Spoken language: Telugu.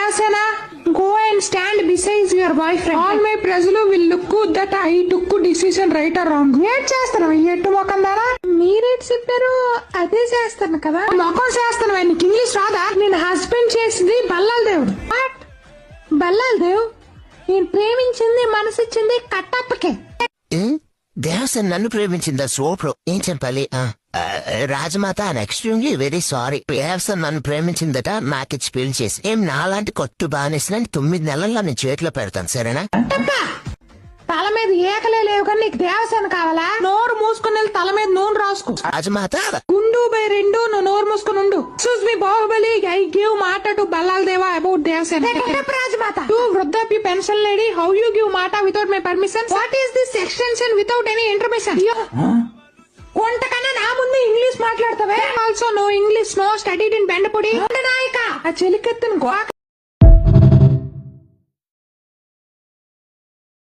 Devasena, go and stand beside your boyfriend. All my ప్రజలు will look that I took decision right or wrong. ఏడ్ చేస్తాను ఎట్టు మొఖం దారా మీరేట్ చెప్పారు అదే చేస్తాను కదా మొఖం చేస్తాను నీకు ఇంగ్లీష్ రాదా నేను హస్బెండ్ చేసింది బల్లాల్ దేవుడు బల్లాల్ దేవ్ నేను ప్రేమించింది మనసిచ్చింది కట్టప్పకే దేవసేన నన్ను ప్రేమించిందా సూపర్ ఏం చెప్పాలి Rajamata I'm extremely very sorry. Devasena నన్ను ప్రేమించిందట నాకిచ్చి పెళ్లి చేసి ఏం నాలాంటి కొట్టు బానేసిన 9 నెలల్లో నేను చేతిలో పెడతాను సరేనా. తల మీద ఏకలే లేవు కానీ నీకు దేవసేన కావాలా నోరు మూసుకుని తల మీద నూనె రాసుకో. రాజమాత గుండు బై 2 నువ్వు నోరు మూసుకుని ఉండు. Excuse me Baahubali I give మాట to Bhallaladeva about Devasena. Rajamata to వృద్ధాప్య pension lady how you give మాట without my permission. What is this extension without any intermission. కొంటకన్నా నా ముందు ఇంగ్లీష్ మాట్లాడతావే. Also no English no studied in బెండపొడి నాయక ఆ చెలికెత్తును గోక